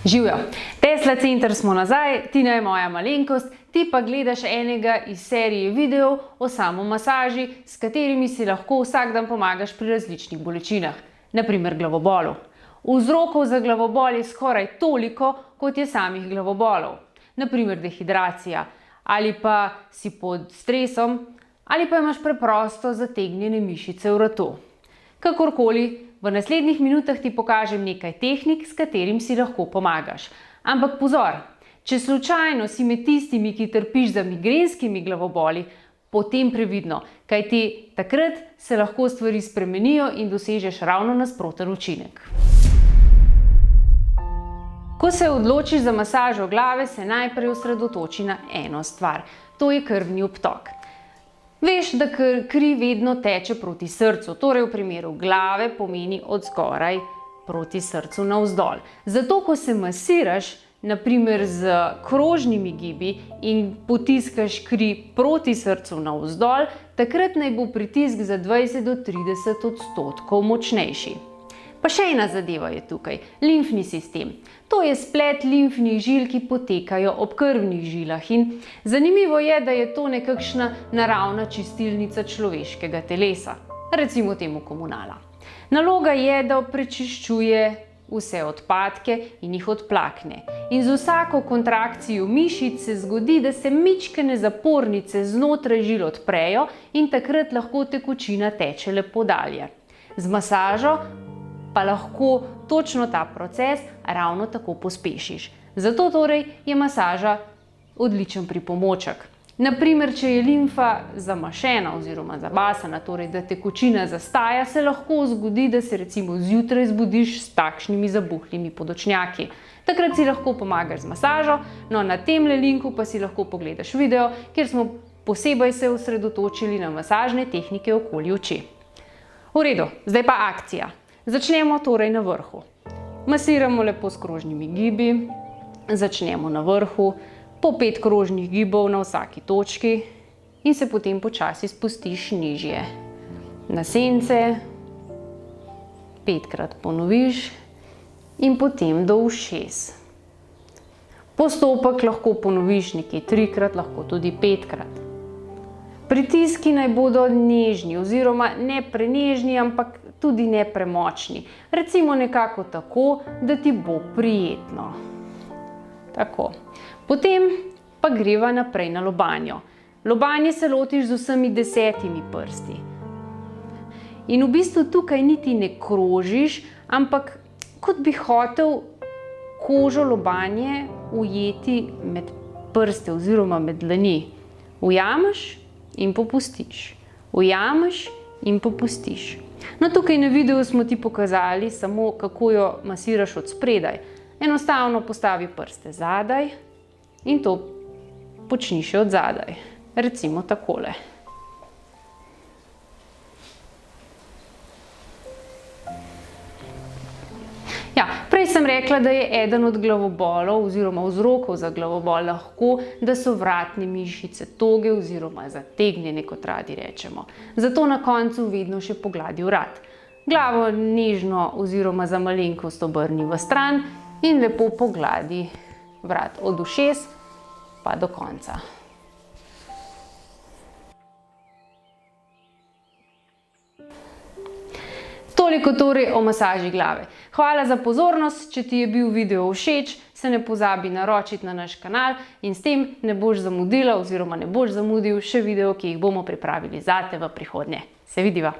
Živijo! Tesla Center smo nazaj, Tina je moja malenkost, ti pa gledaš enega iz serije videov o samomasaži, s katerimi si lahko vsak dan pomagaš pri različnih bolečinah, naprimer glavobolu. Vzrokov za glavobol je skoraj toliko, kot je samih glavobolov, naprimer dehidracija, ali pa si pod stresom, ali pa imaš preprosto zategnjene mišice v vratu. Kakorkoli, v naslednjih minutah ti pokažem nekaj tehnik, s katerim si lahko pomagaš. Ampak pozor, če slučajno si med tistimi, ki trpiš za migrenskimi glavoboli, potem previdno, kajti takrat se lahko stvari spremenijo in dosežeš ravno nasproten učinek. Ko se odločiš za masažo glave, se najprej osredotoči na eno stvar, to je krvni obtok. Veš, da kri vedno teče proti srcu, torej v primeru glave pomeni od zgoraj proti srcu navzdol. Zato, ko se masiraš, naprimer z krožnimi gibi in potiskaš kri proti srcu navzdol, takrat naj bo pritisk za 20 do 30% močnejši. Pa še ena zadeva je tukaj, limfni sistem. To je splet limfnih žil, ki potekajo ob krvnih žilah in zanimivo je, da je to nekakšna naravna čistilnica človeškega telesa, recimo temu komunala. Naloga je, da prečiščuje vse odpadke in jih odplakne. In z vsako kontrakcijo mišic se zgodi, da se mičkene zapornice znotraj žil odprejo in takrat lahko tekočina teče lepo dalje. Z masažo pa lahko točno ta proces ravno tako pospešiš. Zato torej je masaža odličen pripomoček. Naprimer, če je limfa zamašena oziroma zabasana, torej da tekočina zastaja, se lahko zgodi, da se recimo zjutraj zbudiš s takšnimi zabuhlimi podočnjaki. Takrat si lahko pomagaš z masažo, no na temle linku pa si lahko pogledaš video, kjer smo posebej se osredotočili na masažne tehnike okoli oči. V redu, zdaj pa akcija. Začnemo torej na vrhu. Masiramo lepo s krožnimi gibi, začnemo na vrhu, po 5 krožnih gibov na vsaki točki in se potem počasi spustiš nižje. Na sence, 5-krat ponoviš in potem do ušes. Postopek lahko ponoviš nekje 3-krat, lahko tudi 5-krat. Pritiski naj bodo nežni oziroma ne prenežni, ampak tudi ne premočni. Recimo nekako tako, da ti bo prijetno. Tako. Potem pa greva naprej na lobanjo. Lobanje se lotiš z vsemi 10 prsti. In v bistvu tukaj niti ne krožiš, ampak kot bi hotel kožo lobanje ujeti med prste oziroma med dlani. Ujameš in popustiš. Ujameš in popustiš. No, tukaj na videu smo ti pokazali samo, kako jo masiraš od spredaj. Enostavno postavi prste zadaj in to počni še od zadaj. Recimo takole. Ja, prej sem rekla, da je eden od glavobolov oziroma vzrokov za glavobol lahko, da so vratne mišice toge oziroma zategnjene, kot radi rečemo. Zato na koncu vedno še pogladi vrat. Glavo nežno oziroma za malenkost obrni v stran in lepo pogladi vrat od ušes pa do konca. Toliko torej o masaži glave. Hvala za pozornost, če ti je bil video všeč, se ne pozabi naročiti na naš kanal in s tem ne boš zamudila oziroma ne boš zamudil še video, ki jih bomo pripravili zate v prihodnje. Se vidiva!